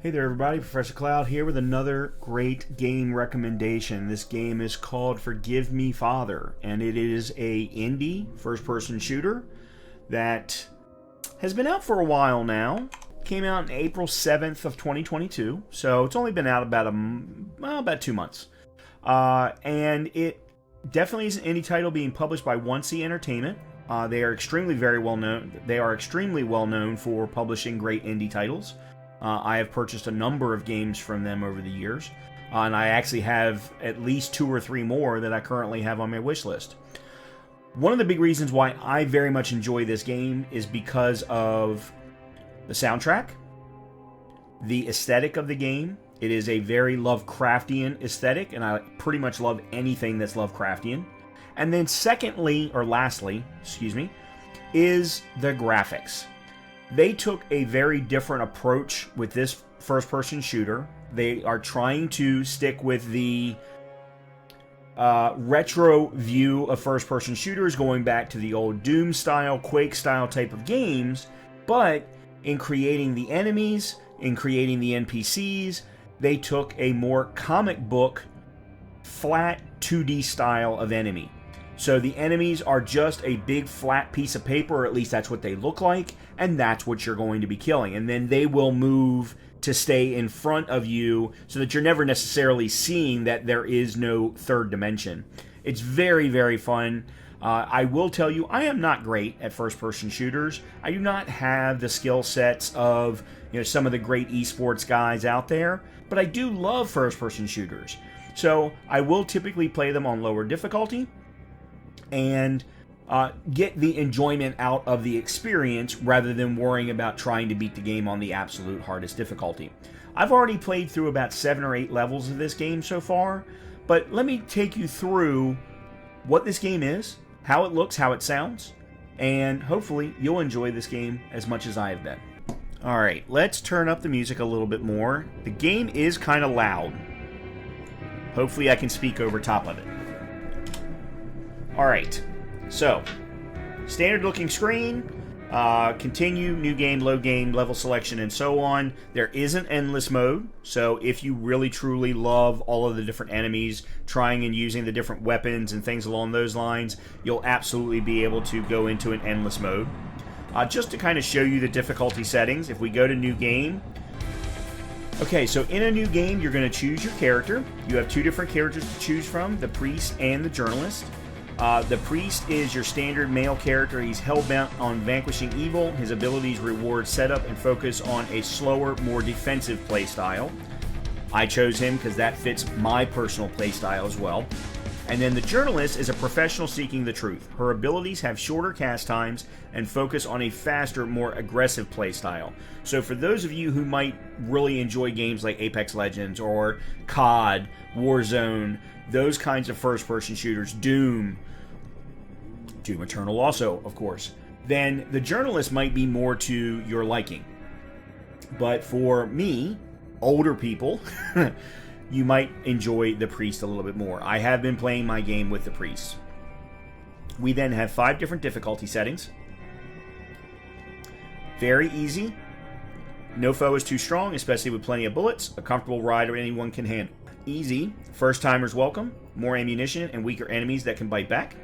Hey there everybody, Professor Cloud here with another great game recommendation. This game is called Forgive Me Father, and it is a indie first-person shooter that has been out for a while now. Came out on April 7th of 2022, so it's only been out about 2 months. And it definitely is an indie title being published by 1C Entertainment. They are extremely well known for publishing great indie titles. I have purchased a number of games from them over the years, and I actually have at least 2 or 3 more that I currently have on my wish list. One of the big reasons why I very much enjoy this game is because of the soundtrack, the aesthetic of the game. It is a very Lovecraftian aesthetic, and I pretty much love anything that's Lovecraftian. And then lastly, is the graphics. They took a very different approach with this first-person shooter. They are trying to stick with the retro view of first-person shooters, going back to the old Doom-style, Quake-style type of games, but in creating the enemies, in creating the NPCs, they took a more comic book, flat 2D style of enemy. So the enemies are just a big flat piece of paper, or at least that's what they look like, and that's what you're going to be killing. And then they will move to stay in front of you so that you're never necessarily seeing that there is no third dimension. It's very, very fun. I will tell you, I am not great at first-person shooters. I do not have the skill sets of some of the great esports guys out there, but I do love first-person shooters. So I will typically play them on lower difficulty and get the enjoyment out of the experience rather than worrying about trying to beat the game on the absolute hardest difficulty. I've already played through about 7 or 8 levels of this game so far, but let me take you through what this game is, how it looks, how it sounds, and hopefully you'll enjoy this game as much as I have been. Alright, let's turn up the music a little bit more. The game is kind of loud. Hopefully I can speak over top of it. Alright, so, standard looking screen, continue, new game, load game, level selection, and so on. There is an endless mode, so if you really truly love all of the different enemies, trying and using the different weapons and things along those lines, you'll absolutely be able to go into an endless mode. Just to kind of show you the difficulty settings, if we go to new game, okay, so in a new game, you're going to choose your character. You have 2 different characters to choose from, the priest and the journalist. The priest is your standard male character. He's hell-bent on vanquishing evil. His abilities reward setup and focus on a slower, more defensive playstyle. I chose him because that fits my personal playstyle as well. And then the journalist is a professional seeking the truth. Her abilities have shorter cast times and focus on a faster, more aggressive playstyle. So for those of you who might really enjoy games like Apex Legends or COD, Warzone, those kinds of first-person shooters, Doom Eternal also, of course, then the journalist might be more to your liking. But for me, older people, you might enjoy the priest a little bit more. I have been playing my game with the priest. We then have 5 different difficulty settings. Very easy. No foe is too strong, especially with plenty of bullets. A comfortable ride anyone can handle. Easy. First timers welcome. More ammunition and weaker enemies that can bite back.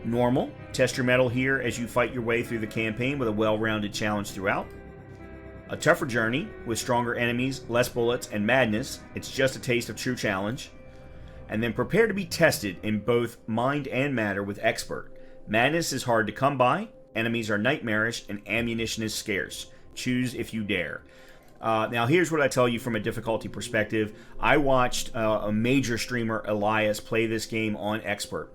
Normal. Test your mettle here as you fight your way through the campaign with a well-rounded challenge throughout. A tougher journey with stronger enemies, less bullets, and madness. It's just a taste of true challenge. And then prepare to be tested in both mind and matter with expert. Madness is hard to come by, enemies are nightmarish, and ammunition is scarce. Choose if you dare. Now here's what I tell you from a difficulty perspective. I watched a major streamer, Elias, play this game on expert.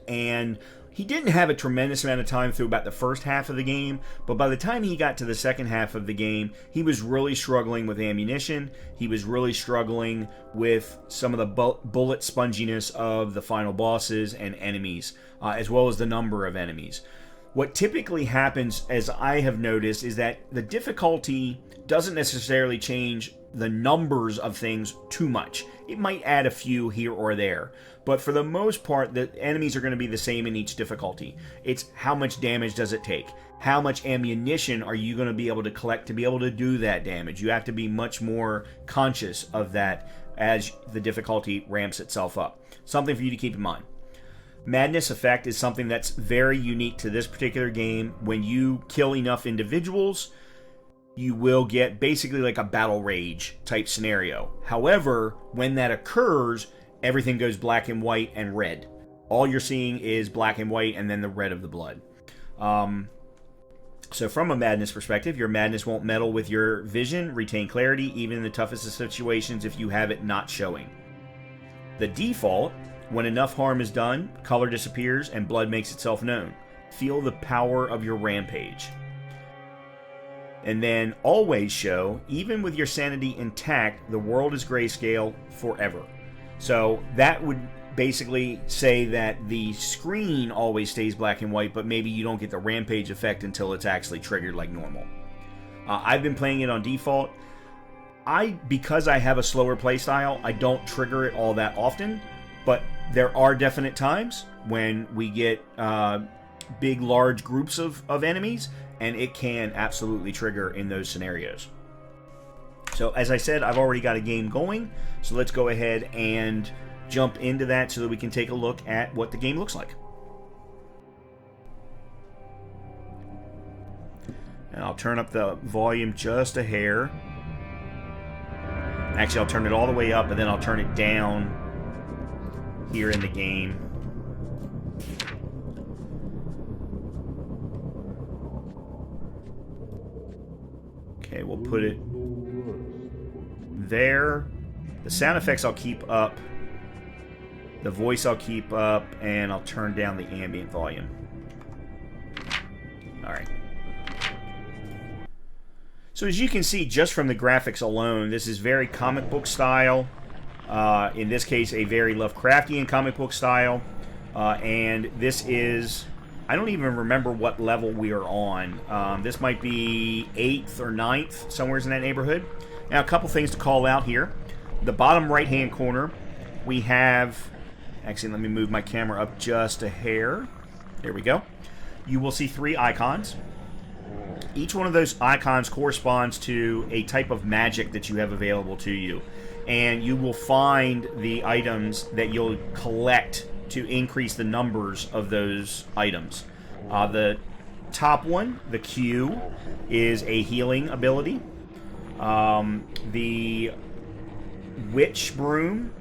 And he didn't have a tremendous amount of time through about the first half of the game, but by the time he got to the second half of the game, he was really struggling with ammunition. He was really struggling with some of the bullet sponginess of the final bosses and enemies, as well as the number of enemies. What typically happens, as I have noticed, is that the difficulty doesn't necessarily change the numbers of things too much. It might add a few here or there, but for the most part, the enemies are going to be the same in each difficulty. It's how much damage does it take? how much ammunition are you going to be able to collect to be able to do that damage. You have to be much more conscious of that as the difficulty ramps itself up. Something for you to keep in mind. Madness effect is something that's very unique to this particular game. When you kill enough individuals, you will get basically like a battle rage type scenario. However, when that occurs, everything goes black and white and red. All you're seeing is black and white and then the red of the blood. So from a madness perspective, your madness won't meddle with your vision, retain clarity, even in the toughest of situations if you have it not showing. The default, when enough harm is done, color disappears and blood makes itself known. Feel the power of your rampage. And then always show, even with your sanity intact, the world is grayscale forever. So that would basically say that the screen always stays black and white, but maybe you don't get the rampage effect until it's actually triggered like normal. I've been playing it on default. Because I have a slower playstyle, I don't trigger it all that often, but there are definite times when we get big, large groups of enemies, and it can absolutely trigger in those scenarios. So as I said, I've already got a game going, so let's go ahead and jump into that so that we can take a look at what the game looks like. And I'll turn up the volume just a hair. Actually, I'll turn it all the way up, and then I'll turn it down here in the game. Okay, we'll put it there. The sound effects I'll keep up. The voice I'll keep up, and I'll turn down the ambient volume. Alright. So as you can see, just from the graphics alone, this is very comic book style. In this case, a very Lovecraftian comic book style. And this is... I don't even remember what level we are on. This might be 8th or 9th, somewhere in that neighborhood. Now, a couple things to call out here. The bottom right-hand corner, we have... Actually, let me move my camera up just a hair. There we go. You will see 3 icons. Each one of those icons corresponds to a type of magic that you have available to you. And you will find the items that you'll collect to increase the numbers of those items. The top one, the Q, is a healing ability. The Witch Broom,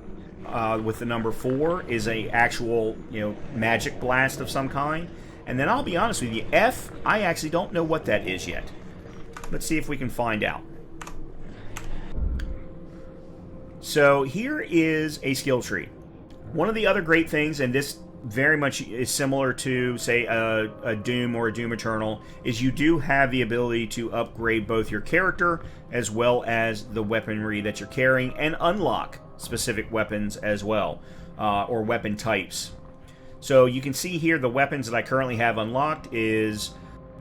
with the number 4, is a actual, magic blast of some kind. And then I'll be honest with you, F, I actually don't know what that is yet. Let's see if we can find out. So here is a skill tree. One of the other great things, and this very much is similar to, say, a Doom or a Doom Eternal, is you do have the ability to upgrade both your character as well as the weaponry that you're carrying, and unlock specific weapons as well, or weapon types. So you can see here the weapons that I currently have unlocked is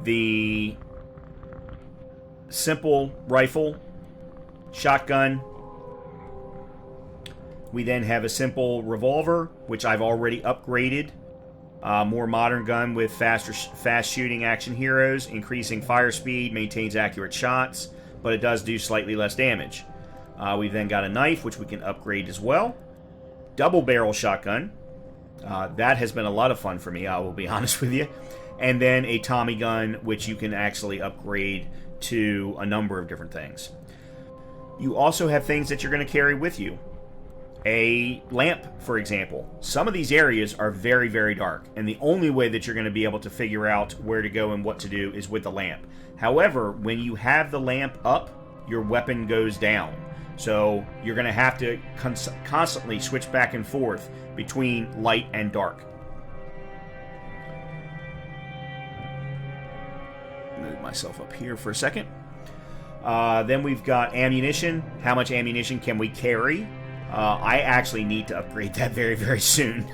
the simple rifle, shotgun. We then have a simple revolver, which I've already upgraded. More modern gun with fast shooting action heroes, increasing fire speed, maintains accurate shots, but it does do slightly less damage. We've then got a knife, which we can upgrade as well. Double barrel shotgun. That has been a lot of fun for me, I will be honest with you. And then a Tommy gun, which you can actually upgrade to a number of different things. You also have things that you're going to carry with you. A lamp, for example. Some of these areas are very, very dark, and the only way that you're going to be able to figure out where to go and what to do is with the lamp. However, when you have the lamp up, your weapon goes down. So you're going to have to constantly switch back and forth between light and dark. Move myself up here for a second. Then we've got ammunition. How much ammunition can we carry? I actually need to upgrade that very, very soon.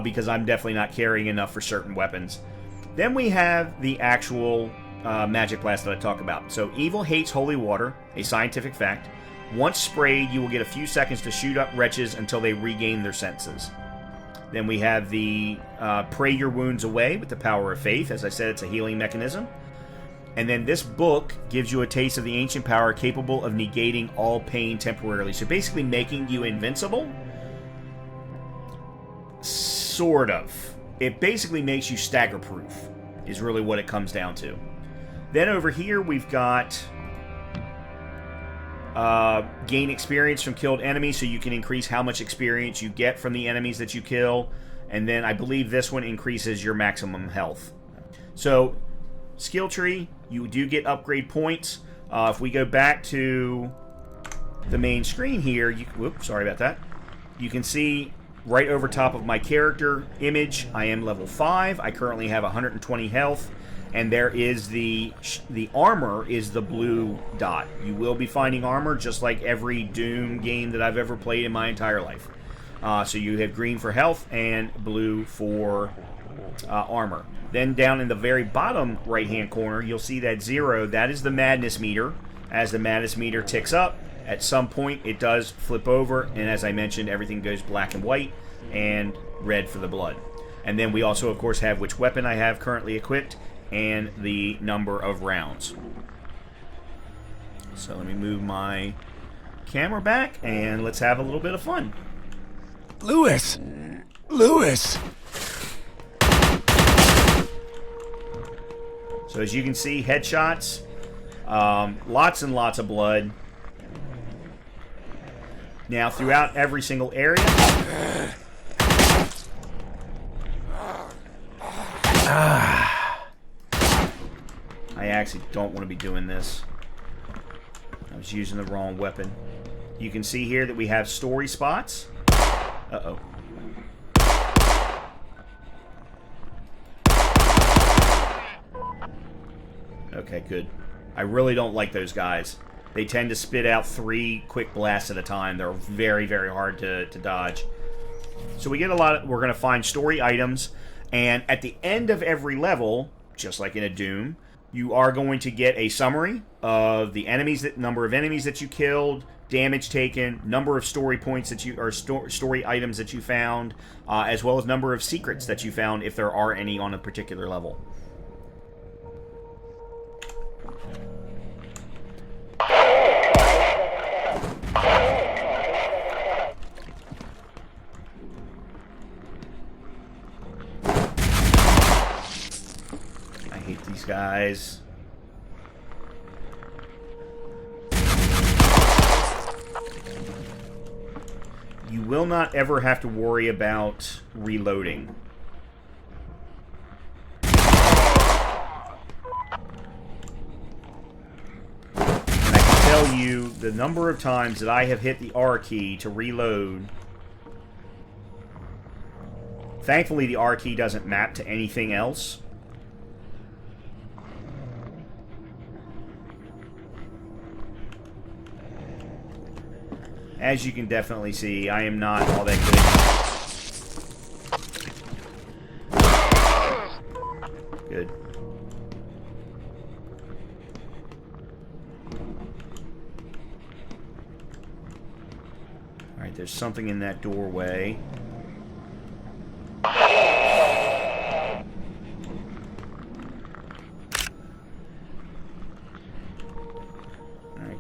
Because I'm definitely not carrying enough for certain weapons. Then we have the actual magic blast that I talk about. So evil hates holy water, a scientific fact. Once sprayed, you will get a few seconds to shoot up wretches until they regain their senses. Then we have the Pray Your Wounds Away with the Power of Faith. As I said, it's a healing mechanism. And then this book gives you a taste of the ancient power capable of negating all pain temporarily. So basically making you invincible. Sort of. It basically makes you stagger-proof, is really what it comes down to. Then over here we've got gain experience from killed enemies, so you can increase how much experience you get from the enemies that you kill. And then I believe this one increases your maximum health. So, skill tree, you do get upgrade points. If we go back to the main screen here, whoops, sorry about that. You can see right over top of my character image, I am level 5. I currently have 120 health. And there is the armor is the blue dot. You will be finding armor just like every Doom game that I've ever played in my entire life. So you have green for health and blue for armor. Then down in the very bottom right-hand corner, you'll see that 0. That is the madness meter. As the madness meter ticks up, at some point it does flip over, and as I mentioned, everything goes black and white and red for the blood. And then we also, of course, have which weapon I have currently equipped and the number of rounds. So let me move my camera back and let's have a little bit of fun. Lewis! Lewis! So as you can see, headshots, lots and lots of blood. Now throughout every single area. I actually don't want to be doing this. I was using the wrong weapon. You can see here that we have story spots. Uh-oh. Okay, good. I really don't like those guys. They tend to spit out 3 quick blasts at a time. They're very, very hard to dodge. So we get a lot of... We're going to find story items. And at the end of every level, just like in a Doom, you are going to get a summary of the enemies, number of enemies that you killed, damage taken, number of story points that you, or story items that you found, as well as number of secrets that you found, if there are any on a particular level. These guys. You will not ever have to worry about reloading. And I can tell you the number of times that I have hit the R key to reload. Thankfully, the R key doesn't map to anything else. As you can definitely see, I am not all that good. Good. Alright, there's something in that doorway. Alright,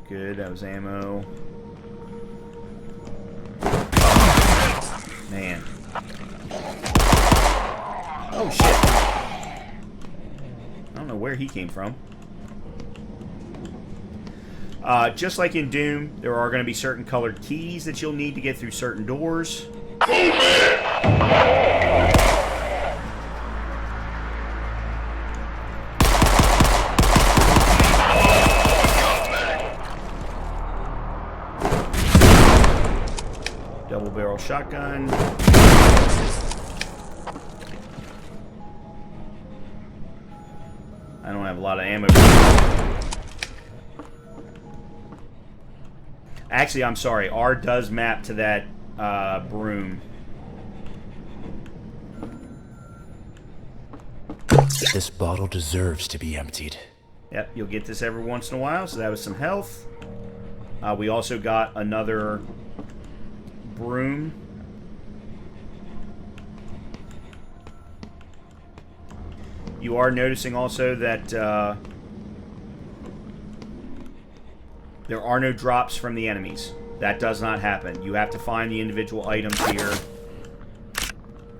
good. That was ammo. Man. Oh, shit. I don't know where he came from. Just like in Doom, there are going to be certain colored keys that you'll need to get through certain doors. Double barrel shotgun. I don't have a lot of ammo. Actually, I'm sorry. R does map to that broom. This bottle deserves to be emptied. Yep, you'll get this every once in a while, so that was some health. We also got another broom. You are noticing also that there are no drops from the enemies. That does not happen. You have to find the individual items here.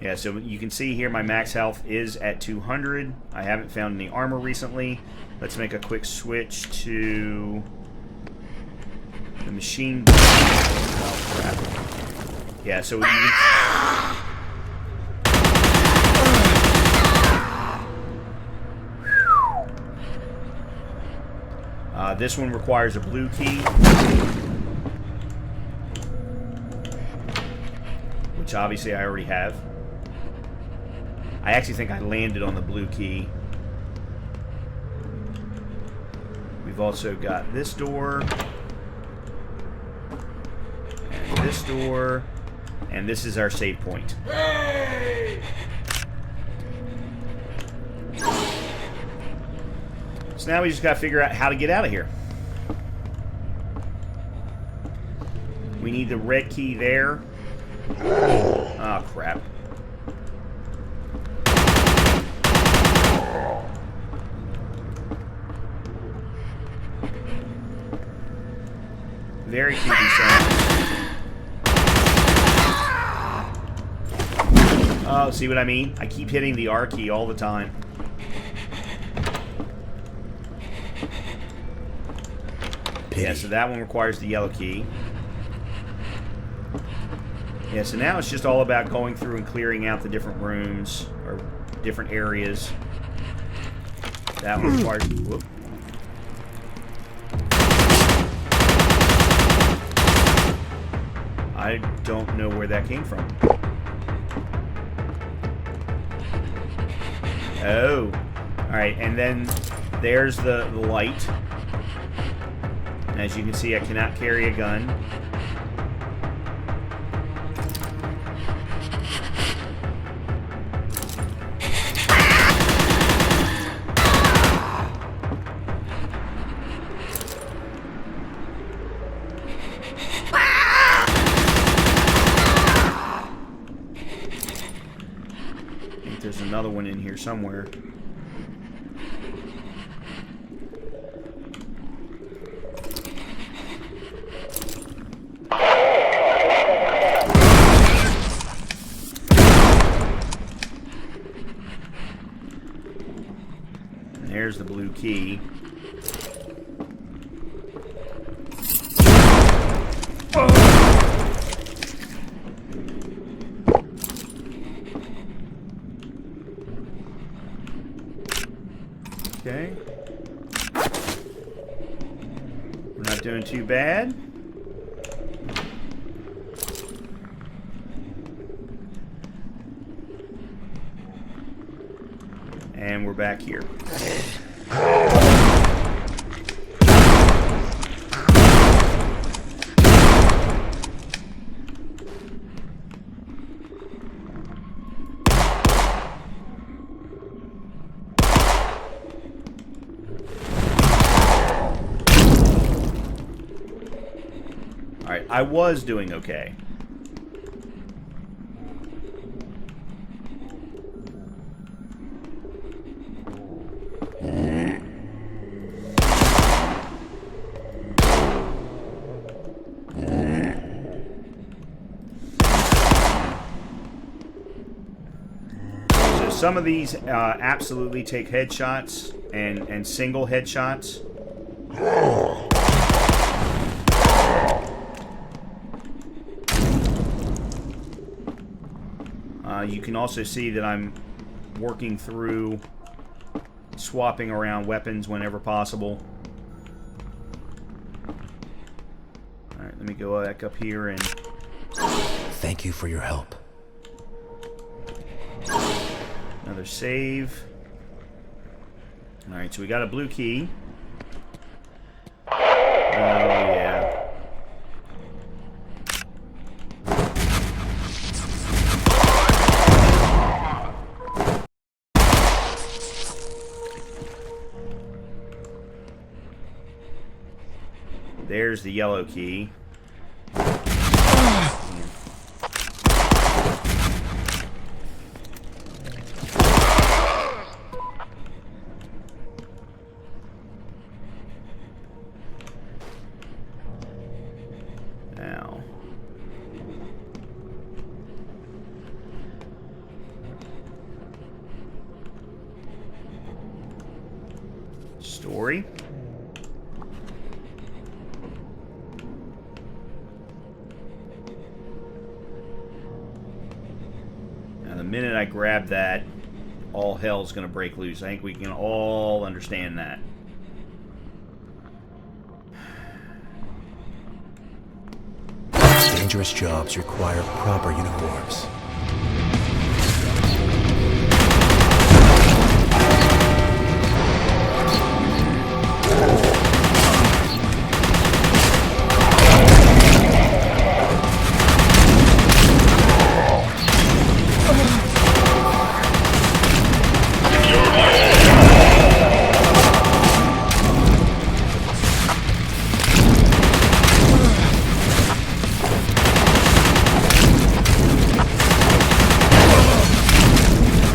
Yeah, so you can see here my max health is at 200. I haven't found any armor recently. Let's make a quick switch to the machine gun. Oh, crap. Yeah, so you can... This one requires a blue key, which obviously I already have. I actually think I landed on the blue key. We've also got this door, and this door, and this is our save point. Hey! So now we just got to figure out how to get out of here. We need the red key there. Oh, crap. Very creepy sound. Oh, see what I mean? I keep hitting the R key all the time. Yeah, so that one requires the yellow key. Yeah, so now it's just all about going through and clearing out the different rooms or different areas. That one requires... Whoop. I don't know where that came from. Oh. Alright, and then there's the light. As you can see, I cannot carry a gun. I think there's another one in here somewhere. There's the blue key. Okay. We're not doing too bad. And we're back here. Alright, I was doing okay. Some of these absolutely take headshots and single headshots. You can also see that I'm working through swapping around weapons whenever possible. Alright, let me go back up here and... Thank you for your help. Another save. Alright, so we got a blue key. Oh, yeah. There's the yellow key. Story. Now, the minute I grab that, all hell's going to break loose. I think we can all understand that. Dangerous jobs require proper uniforms.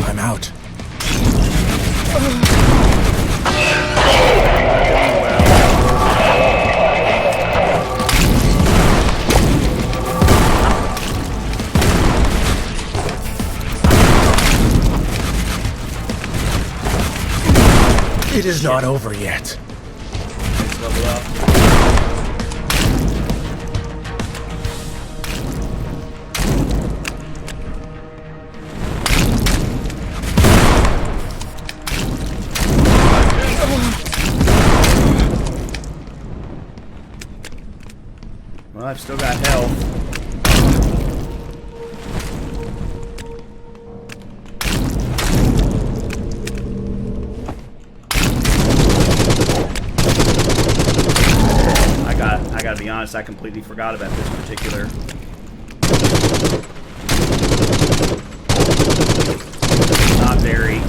I'm out. It is not over yet. Let's level up. Well, I've still got health. I gotta be honest, I completely forgot about this particular. Not very.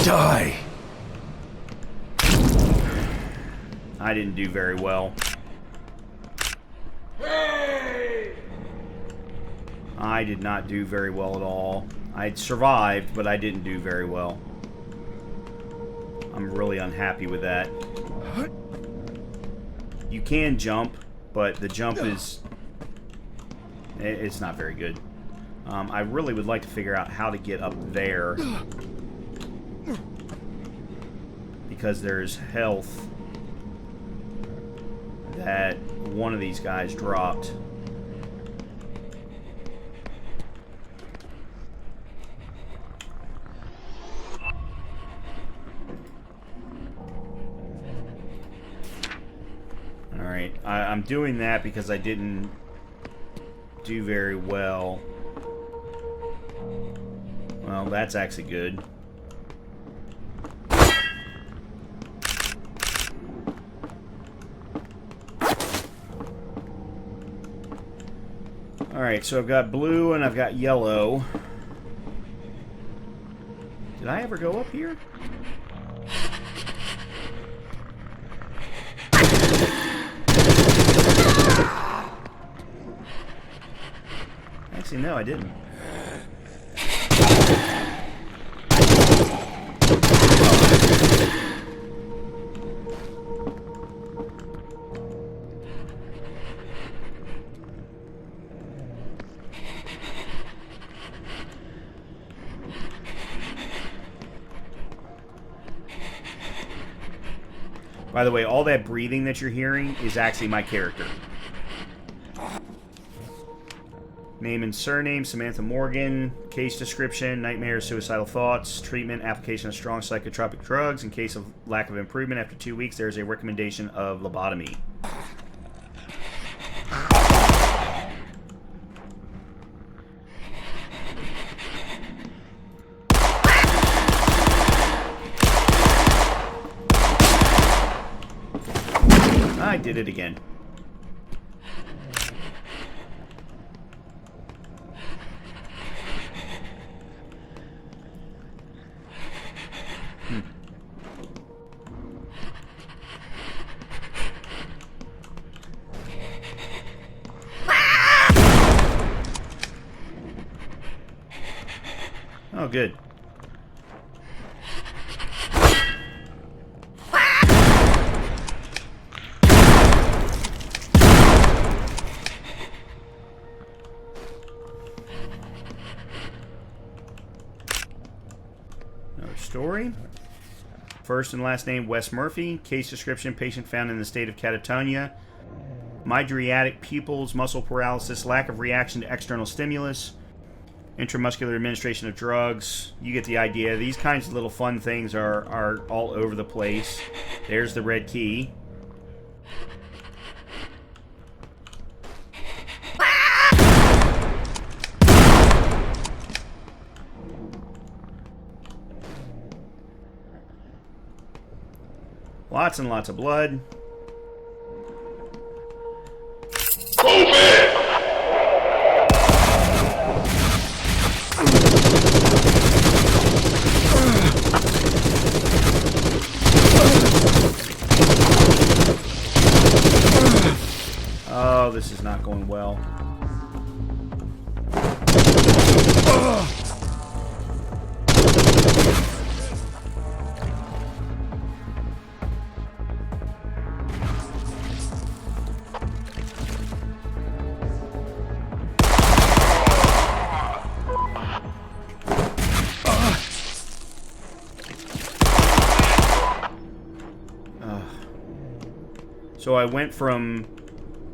Die. I didn't do very well. I did not do very well at all. I survived, but I didn't do very well. I'm really unhappy with that. You can jump, but the jump is... it's not very good. I really would like to figure out how to get up there. Because there's health that one of these guys dropped. Alright, I'm doing that because I didn't do very well. Well, that's actually good. Alright, so I've got blue and I've got yellow. Did I ever go up here? Actually, no, I didn't. By the way, all that breathing that you're hearing is actually my character. Name and surname, Samantha Morgan. Case description, nightmares, suicidal thoughts. Treatment, application of strong psychotropic drugs. In case of lack of improvement after 2 weeks, there is a recommendation of lobotomy. I did it again. Oh, good. Another story. First and last name, Wes Murphy. Case description, patient found in the state of catatonia. Mydriatic pupils, muscle paralysis, lack of reaction to external stimulus. Intramuscular administration of drugs. You get the idea. These kinds of little fun things are all over the place. There's the red key. Lots and lots of blood. Oh, this is not going well. So I went from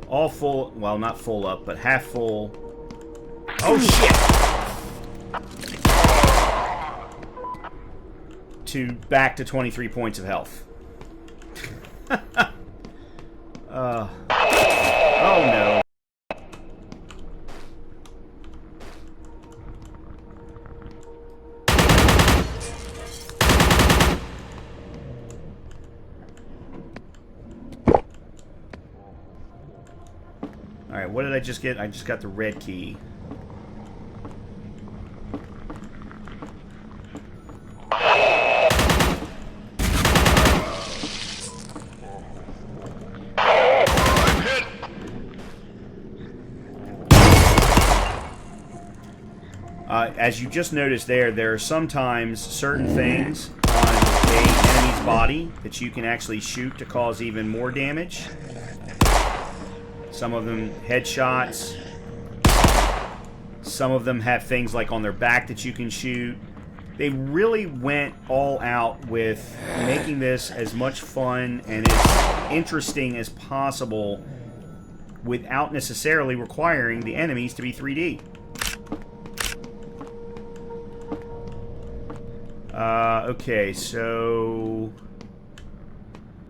all full, well, not full up, but half full. Oh, shit! To back to 23 points of health. Oh, no. Alright, what did I just get? I just got the red key. As you just noticed there are sometimes certain things on an enemy's body that you can actually shoot to cause even more damage. Some of them headshots. Some of them have things like on their back that you can shoot. They really went all out with making this as much fun and as interesting as possible without necessarily requiring the enemies to be 3D. Okay, so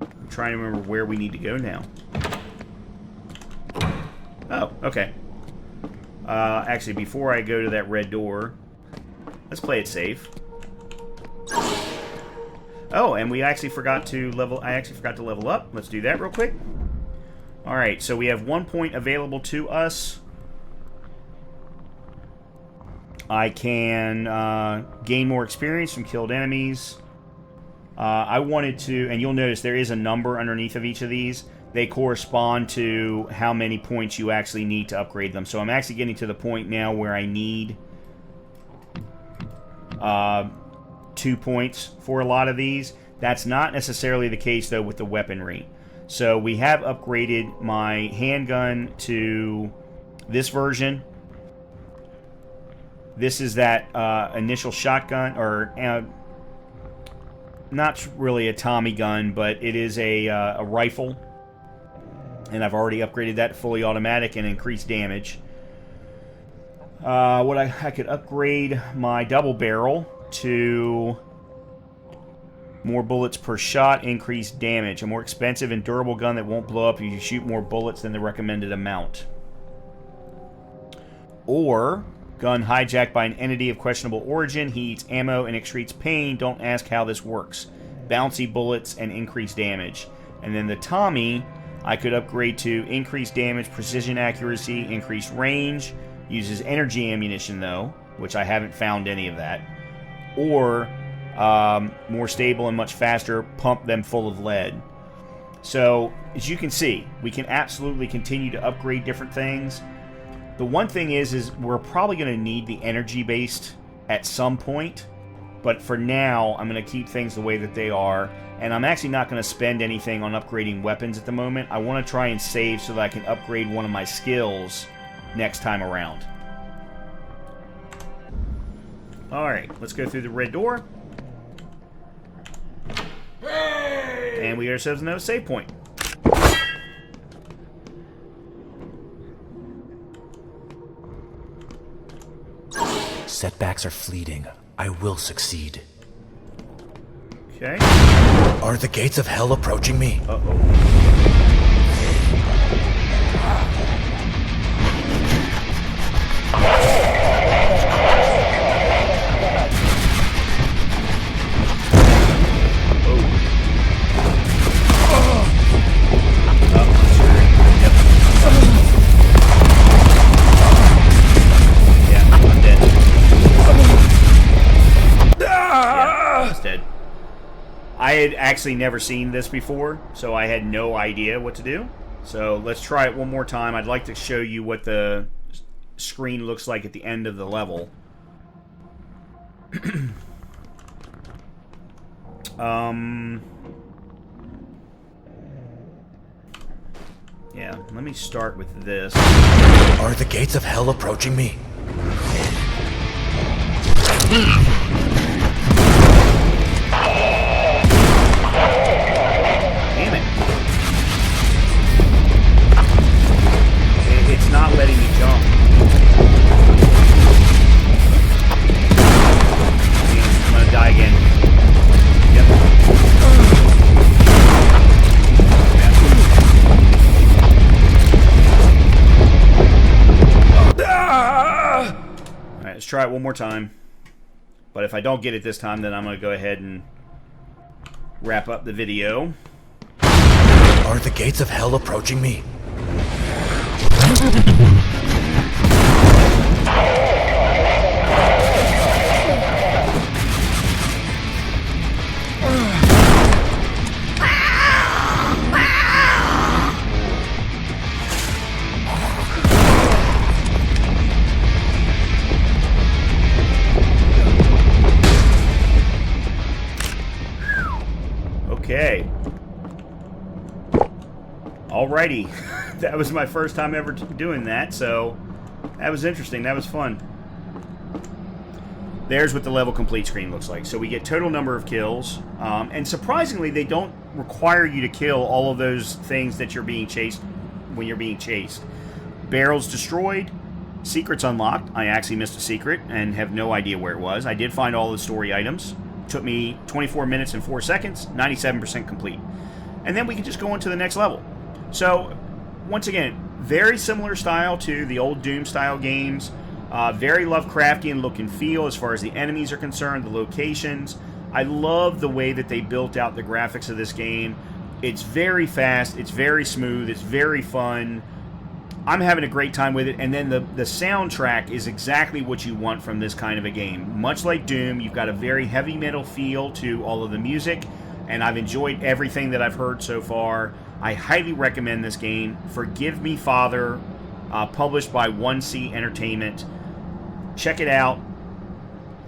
I'm trying to remember where we need to go now. Oh, okay. Actually, before I go to that red door, let's play it safe. Oh, and we actually forgot to level. I actually forgot to level up. Let's do that real quick. All right, so we have 1 point available to us. I can gain more experience from killed enemies. I wanted to, and you'll notice there is a number underneath of each of these. They correspond to how many points you actually need to upgrade them. So I'm actually getting to the point now where I need 2 points for a lot of these. That's not necessarily the case, though, with the weaponry. So we have upgraded my handgun to this version. This is that initial shotgun, or not really a Tommy gun, but it is a rifle. And I've already upgraded that to fully automatic and increased damage. What I could upgrade my double barrel to more bullets per shot, increased damage. A more expensive and durable gun that won't blow up if you shoot more bullets than the recommended amount. Or gun hijacked by an entity of questionable origin. He eats ammo and excretes pain. Don't ask how this works. Bouncy bullets and increased damage. And then the Tommy, I could upgrade to increased damage, precision accuracy, increased range. Uses energy ammunition, though, which I haven't found any of that. Or more stable and much faster, pump them full of lead. So, as you can see, we can absolutely continue to upgrade different things. The one thing is we're probably going to need the energy-based at some point. But for now, I'm going to keep things the way that they are. And I'm actually not going to spend anything on upgrading weapons at the moment. I want to try and save so that I can upgrade one of my skills next time around. Alright, let's go through the red door. And we get ourselves another save point. Setbacks are fleeting. I will succeed. Okay. Are the gates of hell approaching me? I had actually never seen this before, so I had no idea what to do. So let's try it one more time. I'd like to show you what the screen looks like at the end of the level. Yeah, let me start with this. Are the gates of hell approaching me? Damn it. It's not letting me jump. I'm gonna die again. Yep. Alright, let's try it one more time. But if I don't get it this time, then I'm gonna go ahead and wrap up the video. Are the gates of hell approaching me? Okay. Alrighty. That was my first time ever doing that, so that was interesting. That was fun. There's what the level complete screen looks like. So we get total number of kills, and surprisingly, they don't require you to kill all of those things that you're being chased when you're being chased. Barrels destroyed, secrets unlocked. I actually missed a secret and have no idea where it was. I did find all the story items. Took me 24 minutes and 4 seconds, 97% complete. And then we can just go on to the next level. So, once again, very similar style to the old Doom-style games. Very Lovecraftian look and feel as far as the enemies are concerned, the locations. I love the way that they built out the graphics of this game. It's very fast, it's very smooth, it's very fun. I'm having a great time with it, and then the soundtrack is exactly what you want from this kind of a game. Much like Doom, you've got a very heavy metal feel to all of the music, and I've enjoyed everything that I've heard so far. I highly recommend this game. Forgive Me, Father, published by 1C Entertainment. Check it out.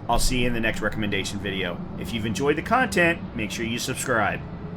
I'll see you in the next recommendation video. If you've enjoyed the content, make sure you subscribe.